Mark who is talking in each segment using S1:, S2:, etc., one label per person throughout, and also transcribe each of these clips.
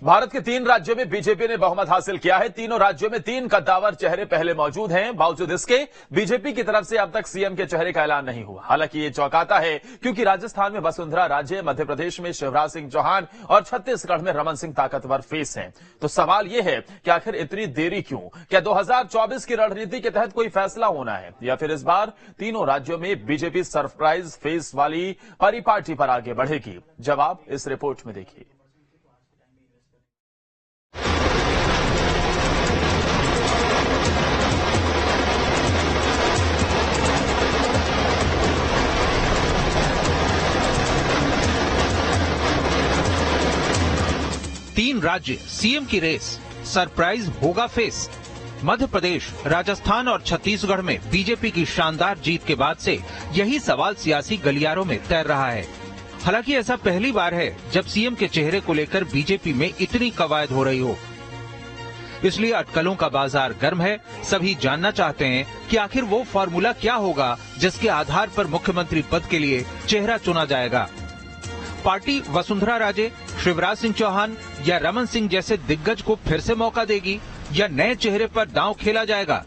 S1: भारत के 3 राज्यों में बीजेपी ने बहुमत हासिल किया है। तीनों राज्यों में 3 कद्दावर चेहरे पहले मौजूद हैं। बावजूद इसके बीजेपी की तरफ से अब तक सीएम के चेहरे का ऐलान नहीं हुआ। हालांकि ये चौंकाता है क्योंकि राजस्थान में वसुंधरा राजे, मध्य प्रदेश में शिवराज सिंह चौहान और छत्तीसगढ़ में रमन सिंह ताकतवर फेस हैं। तो सवाल यह है कि आखिर इतनी देरी क्यों? क्या 2024 की रणनीति के तहत कोई फैसला होना है या फिर इस बार तीनों राज्यों में बीजेपी सरप्राइज फेस वाली परिपाटी पर आगे बढ़ेगी? जवाब इस रिपोर्ट में देखिए।
S2: तीन राज्य सीएम की रेस, सरप्राइज होगा फेस। मध्य प्रदेश, राजस्थान और छत्तीसगढ़ में बीजेपी की शानदार जीत के बाद से यही सवाल सियासी गलियारों में तैर रहा है। हालांकि ऐसा पहली बार है जब सीएम के चेहरे को लेकर बीजेपी में इतनी कवायद हो रही हो। इसलिए अटकलों का बाजार गर्म है। सभी जानना चाहते हैं कि आखिर वो फॉर्मूला क्या होगा जिसके आधार पर मुख्यमंत्री पद के लिए चेहरा चुना जाएगा। पार्टी वसुंधरा राजे, शिवराज सिंह चौहान या रमन सिंह जैसे दिग्गज को फिर से मौका देगी या नए चेहरे पर दांव खेला जाएगा?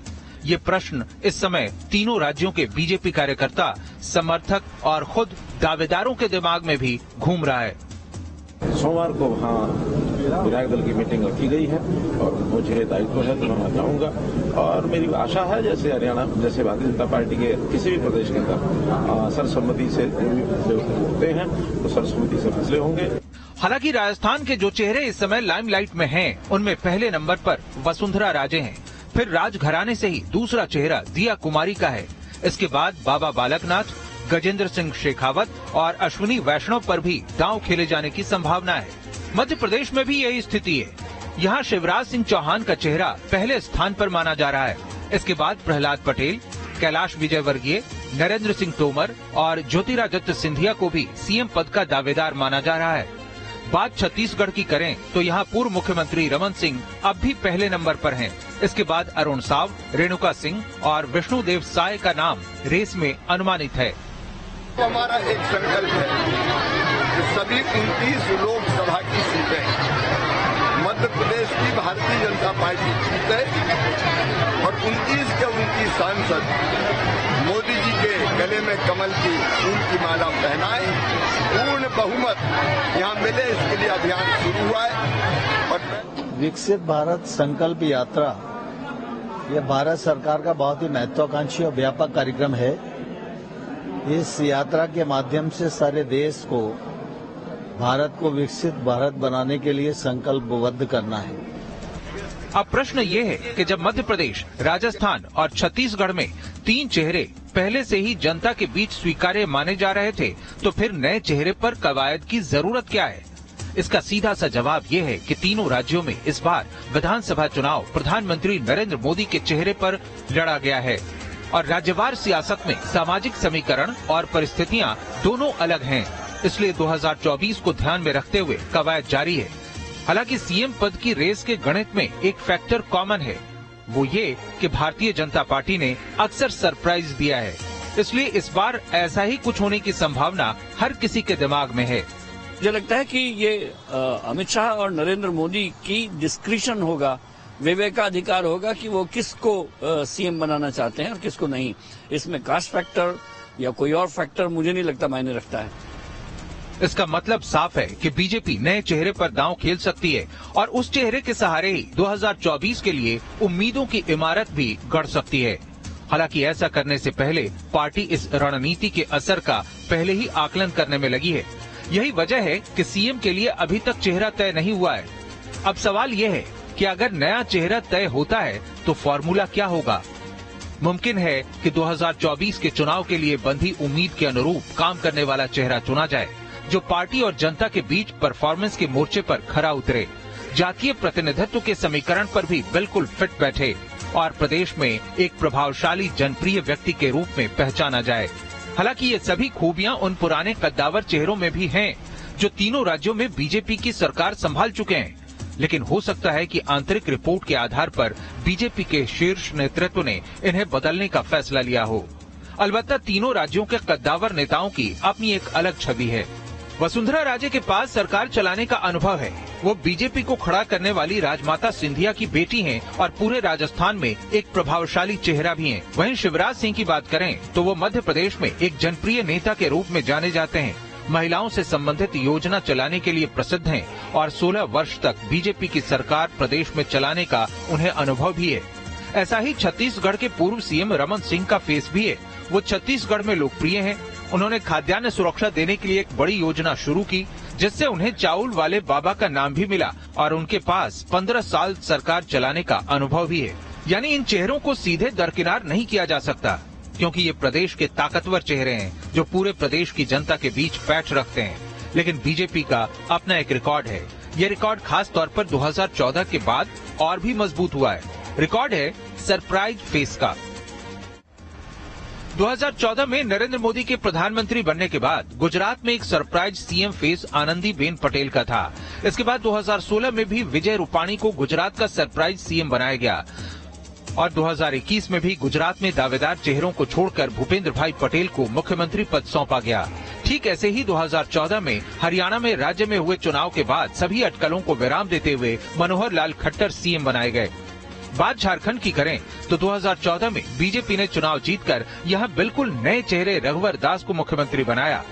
S2: ये प्रश्न इस समय तीनों राज्यों के बीजेपी कार्यकर्ता, समर्थक और खुद दावेदारों के दिमाग में भी घूम रहा है।
S3: सोमवार को वहाँ विधायक दल की मीटिंग रखी गई है और मुझे दायित्व है तो मैं जाऊंगा और मेरी आशा है जैसे हरियाणा, जैसे भारतीय जनता पार्टी के किसी भी प्रदेश के अंदर सर्वसम्मति से होते हैं तो सर्वसम्मति से फैसले होंगे।
S2: हालांकि राजस्थान के जो चेहरे इस समय लाइमलाइट में हैं, उनमें पहले नंबर पर वसुंधरा राजे हैं। फिर राजघराने से ही दूसरा चेहरा दिया कुमारी का है। इसके बाद बाबा बालकनाथ, गजेंद्र सिंह शेखावत और अश्विनी वैष्णव पर भी दांव खेले जाने की संभावना है। मध्य प्रदेश में भी यही स्थिति है। यहाँ शिवराज सिंह चौहान का चेहरा पहले स्थान पर माना जा रहा है। इसके बाद प्रहलाद पटेल, कैलाश विजयवर्गीय, नरेंद्र सिंह तोमर और ज्योतिरादित्य सिंधिया को भी सीएम पद का दावेदार माना जा रहा है। बात छत्तीसगढ़ की करें तो यहाँ पूर्व मुख्यमंत्री रमन सिंह अब भी पहले नंबर पर हैं। इसके बाद अरुण साव, रेणुका सिंह और विष्णुदेव साय का नाम रेस में अनुमानित है।
S4: तो हमारा एक संकल्प है कि सभी 29 लोकसभा की सीटें मध्य प्रदेश की भारतीय जनता पार्टी जीते और 29 के 29 सांसद मोदी जी के गले में कमल की फूल की माला पहनाए, पूर्ण बहुमत यहाँ मिले, इसके लिए अभियान शुरू हुआ है। और
S5: विकसित भारत संकल्प यात्रा यह भारत सरकार का बहुत ही महत्वाकांक्षी और व्यापक कार्यक्रम है। इस यात्रा के माध्यम से सारे देश को, भारत को विकसित भारत बनाने के लिए संकल्पबद्ध करना है।
S2: अब प्रश्न ये है कि जब मध्य प्रदेश, राजस्थान और छत्तीसगढ़ में 3 चेहरे पहले से ही जनता के बीच स्वीकार्य माने जा रहे थे, तो फिर नए चेहरे पर कवायद की जरूरत क्या है? इसका सीधा सा जवाब ये है कि तीनों राज्यों में इस बार विधानसभा चुनाव प्रधानमंत्री नरेंद्र मोदी के चेहरे पर लड़ा गया है और राज्यवार सियासत में सामाजिक समीकरण और परिस्थितियां दोनों अलग हैं। इसलिए 2024 को ध्यान में रखते हुए कवायद जारी है। हालांकि सीएम पद की रेस के गणित में एक फैक्टर कॉमन है, वो ये कि भारतीय जनता पार्टी ने अक्सर सरप्राइज दिया है। इसलिए इस बार ऐसा ही कुछ होने की संभावना हर किसी के दिमाग में है।
S6: मुझे लगता है कि ये अमित शाह और नरेंद्र मोदी की डिस्क्रिशन होगा, विवेकाधिकार होगा कि वो किसको सीएम बनाना चाहते हैं और किसको नहीं। इसमें कास्ट फैक्टर या कोई और फैक्टर मुझे नहीं लगता मायने रखता है।
S2: इसका मतलब साफ है कि बीजेपी नए चेहरे पर दांव खेल सकती है और उस चेहरे के सहारे ही 2024 के लिए उम्मीदों की इमारत भी गढ़ सकती है। हालांकि ऐसा करने से पहले पार्टी इस रणनीति के असर का पहले ही आकलन करने में लगी है। यही वजह है कि सीएम के लिए अभी तक चेहरा तय नहीं हुआ है। अब सवाल ये है कि अगर नया चेहरा तय होता है तो फॉर्मूला क्या होगा? मुमकिन है कि 2024 के चुनाव के लिए बंधी उम्मीद के अनुरूप काम करने वाला चेहरा चुना जाए, जो पार्टी और जनता के बीच परफॉर्मेंस के मोर्चे पर खरा उतरे, जातीय प्रतिनिधित्व के समीकरण पर भी बिल्कुल फिट बैठे और प्रदेश में एक प्रभावशाली जनप्रिय व्यक्ति के रूप में पहचाना जाए। हालांकि ये सभी खूबियां उन पुराने कद्दावर चेहरों में भी हैं, जो तीनों राज्यों में बीजेपी की सरकार संभाल चुके हैं। लेकिन हो सकता है कि आंतरिक रिपोर्ट के आधार पर बीजेपी के शीर्ष नेतृत्व ने इन्हें बदलने का फैसला लिया हो। अलबत्ता तीनों राज्यों के कद्दावर नेताओं की अपनी एक अलग छवि है। वसुंधरा राजे के पास सरकार चलाने का अनुभव है, वो बीजेपी को खड़ा करने वाली राजमाता सिंधिया की बेटी हैं और पूरे राजस्थान में एक प्रभावशाली चेहरा भी हैं। वहीं शिवराज सिंह की बात करें तो वो मध्य प्रदेश में एक जनप्रिय नेता के रूप में जाने जाते हैं। महिलाओं से संबंधित योजना चलाने के लिए प्रसिद्ध हैं और 16 वर्ष तक बीजेपी की सरकार प्रदेश में चलाने का उन्हें अनुभव भी है। ऐसा ही छत्तीसगढ़ के पूर्व सीएम रमन सिंह का फेस भी है। वो छत्तीसगढ़ में लोकप्रिय हैं। उन्होंने खाद्यान्न सुरक्षा देने के लिए एक बड़ी योजना शुरू की, जिससे उन्हें चाउल वाले बाबा का नाम भी मिला और उनके पास 15 साल सरकार चलाने का अनुभव भी है। यानी इन चेहरों को सीधे दरकिनार नहीं किया जा सकता, क्योंकि ये प्रदेश के ताकतवर चेहरे हैं जो पूरे प्रदेश की जनता के बीच पैठ रखते हैं। लेकिन बीजेपी का अपना एक रिकॉर्ड है। ये रिकॉर्ड खास तौर पर 2014 के बाद और भी मजबूत हुआ है। रिकॉर्ड है सरप्राइज फेस का। 2014 में नरेंद्र मोदी के प्रधानमंत्री बनने के बाद गुजरात में एक surprise CM face Anandiben Patel का था। इसके बाद 2016 में भी विजय रूपाणी को गुजरात का सरप्राइज सीएम बनाया गया और 2021 में भी गुजरात में दावेदार चेहरों को छोड़कर भूपेंद्र भाई पटेल को मुख्यमंत्री पद सौंपा गया। ठीक ऐसे ही 2014 में हरियाणा में राज्य में हुए चुनाव के बाद सभी अटकलों को विराम देते हुए मनोहर लाल खट्टर सीएम बनाए गए। बात झारखंड की करें तो 2014 में बीजेपी ने चुनाव जीतकर यहां बिल्कुल नए चेहरे रघुवर दास को मुख्यमंत्री बनाया।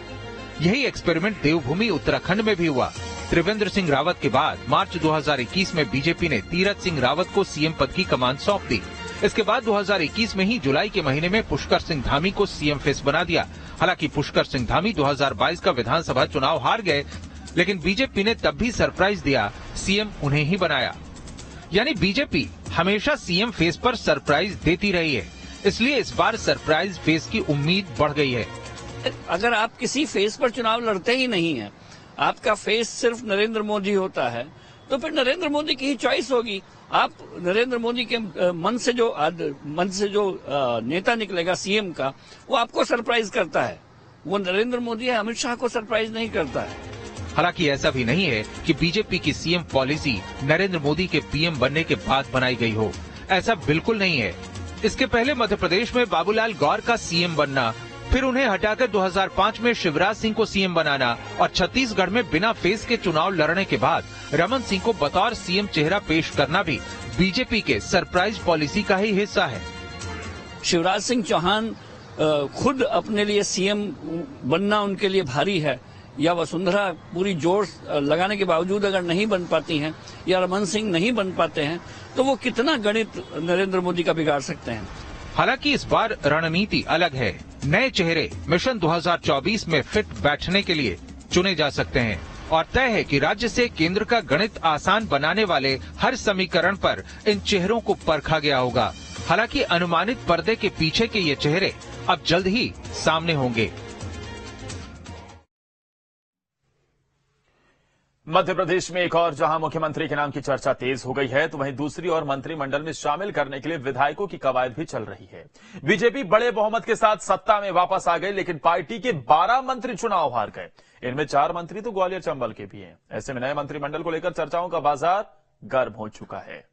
S2: यही एक्सपेरिमेंट देवभूमि उत्तराखंड में भी हुआ। त्रिवेंद्र सिंह रावत के बाद मार्च 2021 में बीजेपी ने तीरथ सिंह रावत को सीएम पद की कमान सौंप दी। इसके बाद 2021 में ही जुलाई के महीने में पुष्कर सिंह धामी को सीएम फेस बना दिया। हालांकि पुष्कर सिंह धामी 2022 का विधानसभा चुनाव हार गए, लेकिन बीजेपी ने तब भी सरप्राइज दिया, सीएम उन्हें ही बनाया। यानी बीजेपी हमेशा सीएम फेस पर सरप्राइज देती रही है, इसलिए इस बार सरप्राइज फेस की उम्मीद बढ़ गई है।
S6: अगर आप किसी फेस पर चुनाव लड़ते ही नहीं है, आपका फेस सिर्फ नरेंद्र मोदी होता है, तो फिर नरेंद्र मोदी की ही चॉइस होगी। आप नरेंद्र मोदी के मन से जो नेता निकलेगा सीएम का, वो आपको सरप्राइज करता है। वो नरेंद्र मोदी है, अमित शाह को सरप्राइज नहीं करता है।
S2: हालांकि ऐसा भी नहीं है कि बीजेपी की सीएम पॉलिसी नरेंद्र मोदी के पीएम बनने के बाद बनाई गई हो। ऐसा बिल्कुल नहीं है। इसके पहले मध्य प्रदेश में बाबूलाल गौर का सीएम बनना, फिर उन्हें हटाकर 2005 में शिवराज सिंह को सीएम बनाना और छत्तीसगढ़ में बिना फेस के चुनाव लड़ने के बाद रमन सिंह को बतौर सीएम चेहरा पेश करना भी बीजेपी के सरप्राइज पॉलिसी का ही हिस्सा है।
S6: शिवराज सिंह चौहान खुद अपने लिए सीएम बनना उनके लिए भारी है, या वसुंधरा पूरी जोर लगाने के बावजूद अगर नहीं बन पाती हैं या रमन सिंह नहीं बन पाते हैं, तो वो कितना गणित नरेंद्र मोदी का बिगाड़ सकते हैं।
S2: हालांकि इस बार रणनीति अलग है। नए चेहरे मिशन 2024 में फिट बैठने के लिए चुने जा सकते हैं और तय है कि राज्य से केंद्र का गणित आसान बनाने वाले हर समीकरण पर इन चेहरों को परखा गया होगा। हालांकि अनुमानित पर्दे के पीछे के ये चेहरे अब जल्द ही सामने होंगे।
S1: मध्य प्रदेश में एक और जहां मुख्यमंत्री के नाम की चर्चा तेज हो गई है, तो वहीं दूसरी ओर मंत्रिमंडल में शामिल करने के लिए विधायकों की कवायद भी चल रही है। बीजेपी बड़े बहुमत के साथ सत्ता में वापस आ गई, लेकिन पार्टी के 12 मंत्री चुनाव हार गए। इनमें 4 मंत्री तो ग्वालियर चंबल के भी हैं। ऐसे में नए मंत्रिमंडल को लेकर चर्चाओं का बाजार गर्म हो चुका है।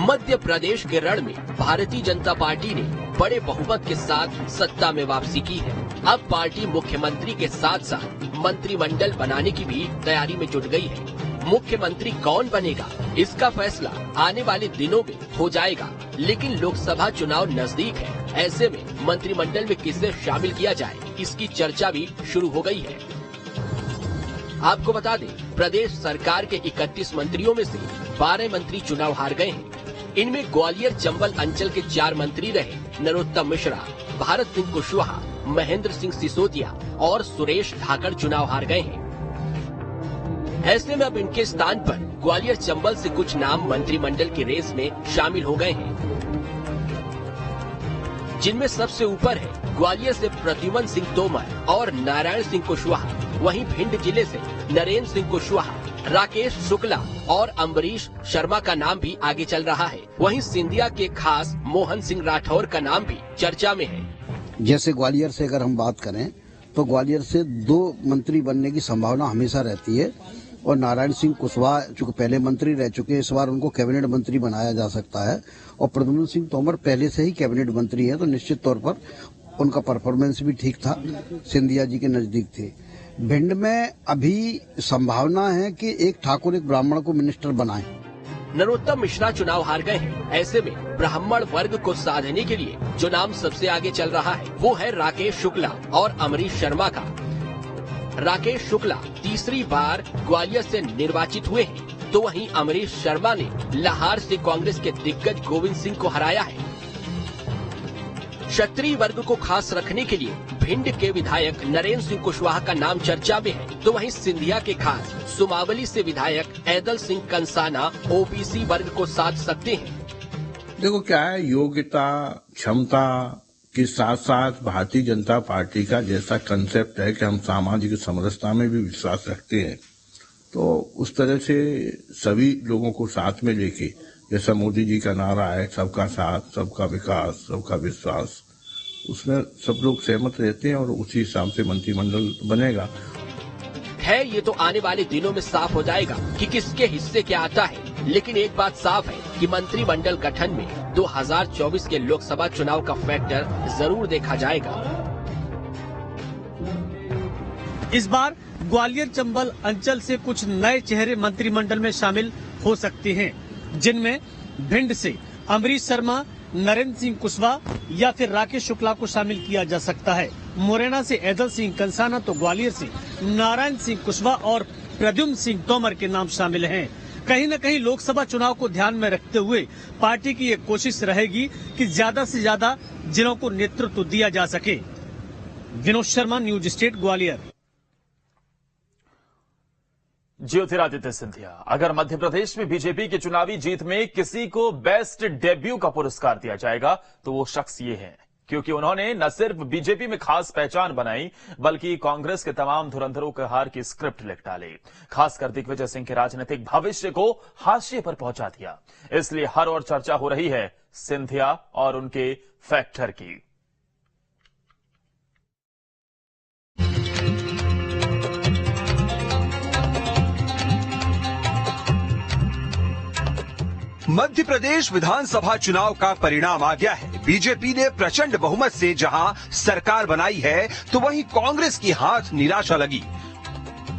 S7: मध्य प्रदेश के रण में भारतीय जनता पार्टी ने बड़े बहुमत के साथ सत्ता में वापसी की है। अब पार्टी मुख्यमंत्री के साथ साथ मंत्रिमंडल बनाने की भी तैयारी में जुट गई है। मुख्यमंत्री कौन बनेगा, इसका फैसला आने वाले दिनों में हो जाएगा, लेकिन लोकसभा चुनाव नजदीक है। ऐसे में मंत्रिमंडल में किसे शामिल किया जाए, इसकी चर्चा भी शुरू हो गई है। आपको बता दें, प्रदेश सरकार के 31 मंत्रियों में से 12 मंत्री चुनाव हार गए हैं। इनमें ग्वालियर चंबल अंचल के 4 मंत्री रहे नरोत्तम मिश्रा, भारत सिंह कुशवाहा, महेंद्र सिंह सिसोदिया और सुरेश धाकड़ चुनाव हार गए हैं। ऐसे में अब इनके स्थान पर ग्वालियर चंबल से कुछ नाम मंत्रिमंडल की रेस में शामिल हो गए हैं, जिनमें सबसे ऊपर है ग्वालियर से प्रद्युमन सिंह तोमर और नारायण सिंह कुशवाहा। वहीं भिंड जिले से नरेंद्र सिंह कुशवाहा, राकेश शुक्ला और अम्बरीश शर्मा का नाम भी आगे चल रहा है। वहीं सिंधिया के खास मोहन सिंह राठौर का नाम भी चर्चा में है।
S8: जैसे ग्वालियर से अगर हम बात करें तो ग्वालियर से 2 मंत्री बनने की संभावना हमेशा रहती है। और नारायण सिंह कुशवाहा चूंकि पहले मंत्री रह चुके हैं, इस बार उनको कैबिनेट मंत्री बनाया जा सकता है। और प्रद्युम्न सिंह तोमर पहले से ही कैबिनेट मंत्री हैं, तो निश्चित तौर पर उनका परफॉर्मेंस भी ठीक था, सिंधिया जी के नजदीक थे। भिंड में अभी संभावना है कि एक ठाकुर एक ब्राह्मण को मिनिस्टर बनाएं।
S7: नरोत्तम मिश्रा चुनाव हार गए हैं। ऐसे में ब्राह्मण वर्ग को साधने के लिए जो नाम सबसे आगे चल रहा है वो है राकेश शुक्ला और अमरीश शर्मा का। राकेश शुक्ला तीसरी बार ग्वालियर से निर्वाचित हुए हैं, तो वहीं अमरीश शर्मा ने लाहार से कांग्रेस के दिग्गज गोविंद सिंह को हराया है। क्षत्रिय वर्ग को खास रखने के लिए भिंड के विधायक नरेंद्र सिंह कुशवाहा का नाम चर्चा में है, तो वहीं सिंधिया के खास सुमावली से विधायक ऐदल सिंह कंसाना ओबीसी वर्ग को साध सकते हैं।
S3: देखो क्या है, योग्यता क्षमता के साथ साथ भारतीय जनता पार्टी का जैसा कंसेप्ट है कि हम सामाजिक समरसता में भी विश्वास रखते हैं, तो उस तरह से सभी लोगों को साथ में लेके, जैसा मोदी जी का नारा है सबका साथ सबका विकास सबका विश्वास, उसमें सब लोग सहमत रहते हैं और उसी हिसाब से मंत्रिमंडल बनेगा।
S7: है ये तो आने वाले दिनों में साफ हो जाएगा कि किसके हिस्से क्या आता है, लेकिन एक बात साफ है कि मंत्रिमंडल गठन में 2024 के लोकसभा चुनाव का फैक्टर जरूर देखा जाएगा।
S9: इस बार ग्वालियर चंबल अंचल से कुछ नए चेहरे मंत्रिमंडल में शामिल हो सकते हैं, जिनमें भिंड से अमरीश शर्मा, नरेंद्र सिंह कुशवाहा या फिर राकेश शुक्ला को शामिल किया जा सकता है। मुरैना से ऐदल सिंह कंसाना, तो ग्वालियर से नारायण सिंह कुशवाहा और प्रद्युम्न सिंह तोमर के नाम शामिल हैं। कहीं न कहीं लोकसभा चुनाव को ध्यान में रखते हुए पार्टी की ये कोशिश रहेगी कि ज्यादा से ज्यादा जिलों को नेतृत्व दिया जा सके। Vinod Sharma, news state, Gwalior.
S1: ज्योतिरादित्य सिंधिया, अगर मध्य प्रदेश में बीजेपी की चुनावी जीत में किसी को बेस्ट डेब्यू का पुरस्कार दिया जाएगा तो वो शख्स ये है, क्योंकि उन्होंने न सिर्फ बीजेपी में खास पहचान बनाई बल्कि कांग्रेस के तमाम धुरंधरों के हार की स्क्रिप्ट लिख डाली। खासकर दिग्विजय सिंह के राजनीतिक भविष्य को हाशिए पर पहुंचा दिया। इसलिए हर ओर चर्चा हो रही है सिंधिया और उनके फैक्टर की।
S10: मध्य प्रदेश विधानसभा चुनाव का परिणाम आ गया है। बीजेपी ने प्रचंड बहुमत से जहां सरकार बनाई है, तो वहीं कांग्रेस की हाथ निराशा लगी।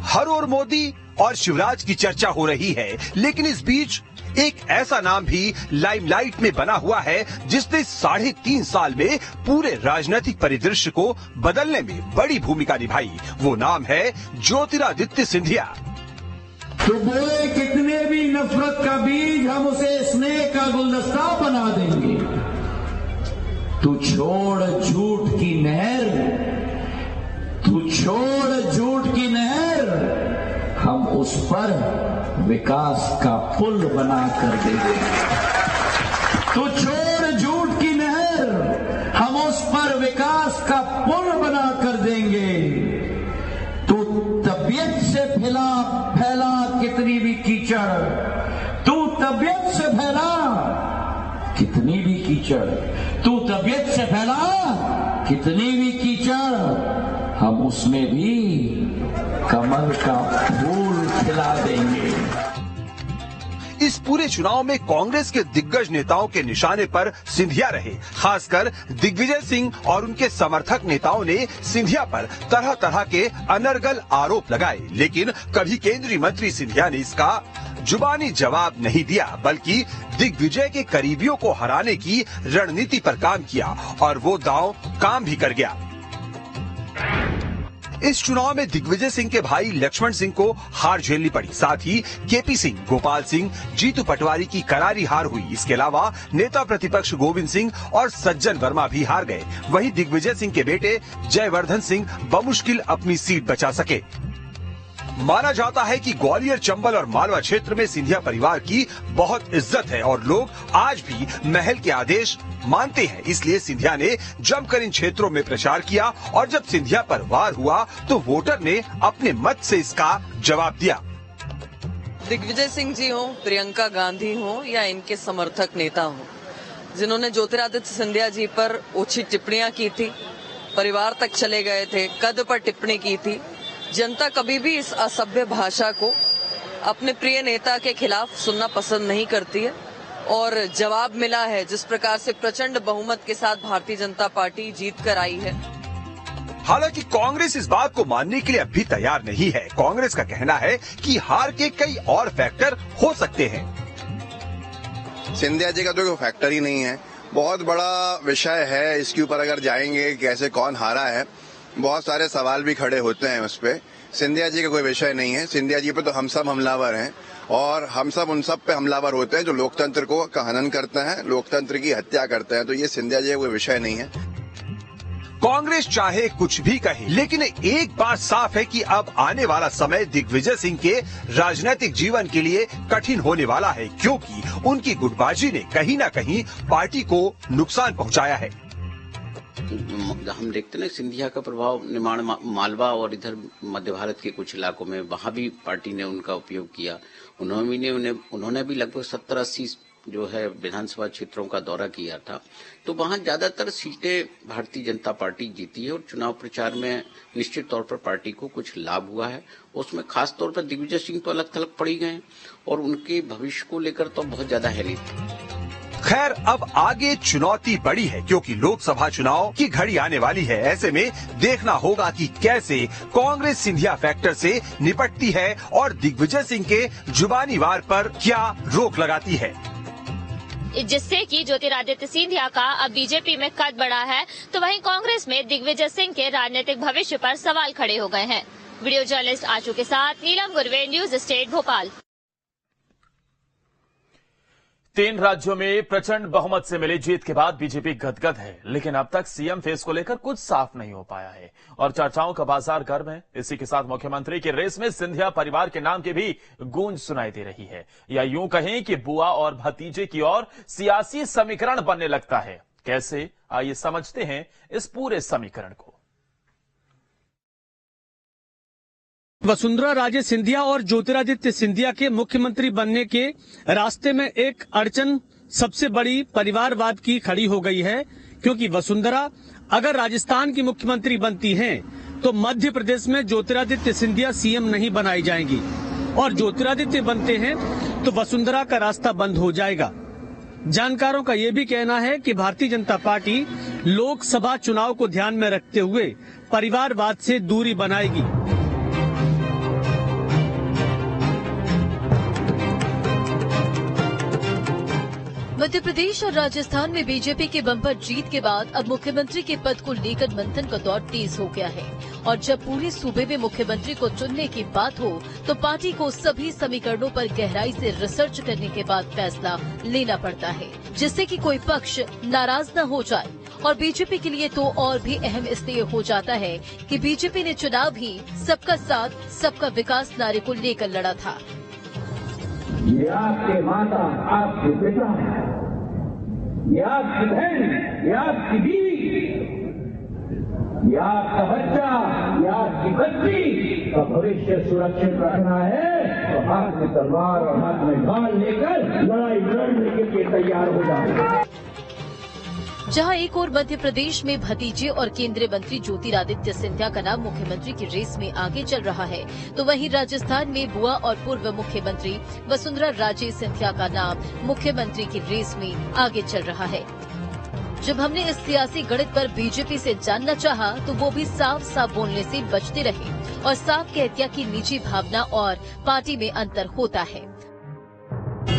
S10: हर ओर मोदी और शिवराज की चर्चा हो रही है, लेकिन इस बीच एक ऐसा नाम भी लाइमलाइट में बना हुआ है जिसने 3.5 साल में पूरे राजनीतिक परिदृश्य को बदलने में बड़ी भूमिका निभाई। वो नाम है ज्योतिरादित्य सिंधिया।
S11: तो बोले कितने भी नफरत का बीज हम उसे स्नेह का गुलदस्ता बना देंगे। तू छोड़ झूठ की नहर, तू छोड़ झूठ की नहर, हम उस पर विकास का पुल बना कर देंगे। तू छोड़ झूठ की नहर, हम उस पर विकास का पुल बना कर देंगे। तू तबीयत से फैला कितनी भी कीचड़, तू तबीयत से फैला कितनी भी कीचड़, तू तबीयत से फैला कितनी भी कीचड़, हम उसमें भी कमल का फूल खिला देंगे।
S10: इस पूरे चुनाव में कांग्रेस के दिग्गज नेताओं के निशाने पर सिंधिया रहे। खासकर दिग्विजय सिंह और उनके समर्थक नेताओं ने सिंधिया पर तरह तरह के अनर्गल आरोप लगाए, लेकिन कभी केंद्रीय मंत्री सिंधिया ने इसका जुबानी जवाब नहीं दिया, बल्कि दिग्विजय के करीबियों को हराने की रणनीति पर काम किया और वो दांव काम भी कर गया। इस चुनाव में दिग्विजय सिंह के भाई लक्ष्मण सिंह को हार झेलनी पड़ी। साथ ही केपी सिंह, गोपाल सिंह, जीतू पटवारी की करारी हार हुई। इसके अलावा नेता प्रतिपक्ष गोविंद सिंह और सज्जन वर्मा भी हार गए। वहीं दिग्विजय सिंह के बेटे जयवर्धन सिंह बमुश्किल अपनी सीट बचा सके। माना जाता है कि ग्वालियर, चंबल और मालवा क्षेत्र में सिंधिया परिवार की बहुत इज्जत है और लोग आज भी महल के आदेश मानते हैं। इसलिए सिंधिया ने जमकर इन क्षेत्रों में प्रचार किया और जब सिंधिया पर वार हुआ तो वोटर ने अपने मत से इसका जवाब दिया।
S12: दिग्विजय सिंह जी हो, प्रियंका गांधी हो या इनके समर्थक नेता हो, जिन्होंने ज्योतिरादित्य सिंधिया जी पर ओछी टिप्पणियां की थी, परिवार तक चले गए थे, कद पर टिप्पणी की थी, जनता कभी भी इस असभ्य भाषा को अपने प्रिय नेता के खिलाफ सुनना पसंद नहीं करती है और जवाब मिला है जिस प्रकार से प्रचंड बहुमत के साथ भारतीय जनता पार्टी जीत कर आई है।
S10: हालांकि कांग्रेस इस बात को मानने के लिए अब भी तैयार नहीं है। कांग्रेस का कहना है कि हार के कई और फैक्टर हो सकते हैं।
S4: सिंधिया जी का तो कोई फैक्टर ही नहीं है, बहुत बड़ा विषय है। इसके ऊपर अगर जाएंगे कैसे कौन हारा है, बहुत सारे सवाल भी खड़े होते हैं उस पे। सिंधिया जी का कोई विषय नहीं है। सिंधिया जी पे तो हम सब हमलावर हैं और हम सब उन सब पे हमलावर होते हैं जो लोकतंत्र का हनन करते हैं, लोकतंत्र की हत्या करते हैं। तो ये सिंधिया जी का कोई विषय नहीं है।
S10: कांग्रेस चाहे कुछ भी कहे, लेकिन एक बात साफ है कि अब आने वाला समय दिग्विजय सिंह के राजनीतिक जीवन के लिए कठिन होने वाला है, क्योंकि उनकी गुटबाजी ने कहीं न कहीं पार्टी को नुकसान पहुंचाया है।
S13: हम देखते हैं सिंधिया का प्रभाव निमाड़ मालवा और इधर मध्य भारत के कुछ इलाकों में, वहां भी पार्टी ने उनका उपयोग किया। उन्होंने भी लगभग 70-80 जो है विधानसभा क्षेत्रों का दौरा किया था, तो वहां ज्यादातर सीटें भारतीय जनता पार्टी जीती है और चुनाव प्रचार में निश्चित तौर पर पार्टी को कुछ लाभ हुआ है। उसमें खास तौर पर दिग्विजय सिंह तो अलग थलग पड़ी गए और उनके भविष्य को लेकर तो बहुत ज्यादा है नहीं।
S10: खैर, अब आगे चुनौती बड़ी है, क्योंकि लोकसभा चुनाव की घड़ी आने वाली है। ऐसे में देखना होगा कि कैसे कांग्रेस सिंधिया फैक्टर से निपटती है और दिग्विजय सिंह के जुबानी वार पर क्या रोक लगाती है,
S14: जिससे कि ज्योतिरादित्य सिंधिया का अब बीजेपी में कद बढ़ा है, तो वहीं कांग्रेस में दिग्विजय सिंह के राजनीतिक भविष्य पर सवाल खड़े हो गए हैं। वीडियो जर्नलिस्ट आशु के साथ नीलम गुरवे, न्यूज स्टेट भोपाल।
S1: 3 राज्यों में प्रचंड बहुमत से मिली जीत के बाद बीजेपी गदगद है, लेकिन अब तक सीएम फेस को लेकर कुछ साफ नहीं हो पाया है और चर्चाओं का बाजार गर्म है। इसी के साथ मुख्यमंत्री की रेस में सिंधिया परिवार के नाम की भी गूंज सुनाई दे रही है, या यूं कहें कि बुआ और भतीजे की ओर सियासी समीकरण बनने लगता है। कैसे, आइए समझते हैं इस पूरे समीकरण को।
S9: वसुंधरा राजे सिंधिया और ज्योतिरादित्य सिंधिया के मुख्यमंत्री बनने के रास्ते में एक अड़चन सबसे बड़ी परिवारवाद की खड़ी हो गई है, क्योंकि वसुंधरा अगर राजस्थान की मुख्यमंत्री बनती हैं, तो मध्य प्रदेश में ज्योतिरादित्य सिंधिया सीएम नहीं बनाई जाएंगी और ज्योतिरादित्य बनते हैं तो वसुंधरा का रास्ता बंद हो जाएगा। जानकारों का यह भी कहना है कि भारतीय जनता पार्टी लोकसभा चुनाव को ध्यान में रखते हुए परिवारवाद से दूरी बनाएगी।
S15: मध्य प्रदेश और राजस्थान में बीजेपी के बम्पर जीत के बाद अब मुख्यमंत्री के पद को लेकर मंथन का दौर तेज हो गया है और जब पूरे सूबे में मुख्यमंत्री को चुनने की बात हो तो पार्टी को सभी समीकरणों पर गहराई से रिसर्च करने के बाद फैसला लेना पड़ता है, जिससे कि कोई पक्ष नाराज न हो जाए। और बीजेपी के लिए तो और भी अहम इसलिए हो जाता है कि बीजेपी ने चुनाव भी सबका साथ सबका विकास नारे को लेकर लड़ा था।
S11: ये आपके माता, आपके पिता, ये आपकी बहन, ये आपकी बीवी, ये आपका बच्चा, ये आपकी बच्ची का भविष्य सुरक्षित रखना है तो हाथ में तलवार और हाथ में ढाल लेकर लड़ाई लड़ने के लिए तैयार हो जाए।
S15: जहां एक और मध्य प्रदेश में भतीजे और केंद्रीय मंत्री ज्योतिरादित्य सिंधिया का नाम मुख्यमंत्री की रेस में आगे चल रहा है, तो वहीं राजस्थान में बुआ और पूर्व मुख्यमंत्री वसुंधरा राजे सिंधिया का नाम मुख्यमंत्री की रेस में आगे चल रहा है। जब हमने इस सियासी गणित पर बीजेपी से जानना चाहा तो वो भी साफ साफ बोलने से बचते रहे और साफ कह दिया कि निजी भावना और पार्टी में अंतर होता है।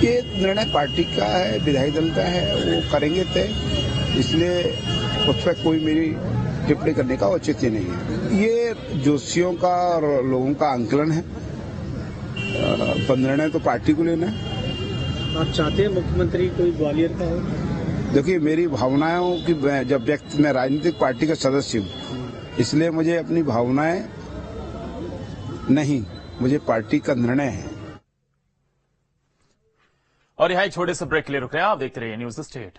S16: ये निर्णय पार्टी का है, विधायी दल का है, वो करेंगे तय, इसलिए उस पर कोई मेरी टिप्पणी करने का औचित्य नहीं है। ये जोशियों का और लोगों का आंकलन है, निर्णय तो पार्टी को लेना है।
S9: आप चाहते हैं मुख्यमंत्री कोई ग्वालियर का हो?
S16: देखिए, मेरी भावनाओं की जब व्यक्त, मैं राजनीतिक पार्टी का सदस्य हूँ, इसलिए मुझे अपनी भावनाएं नहीं, मुझे पार्टी का निर्णय है।
S1: और यहाँ एक छोटे से ब्रेक के लिए रुक रहे हैं, आप देखते रहिए न्यूज स्टेट।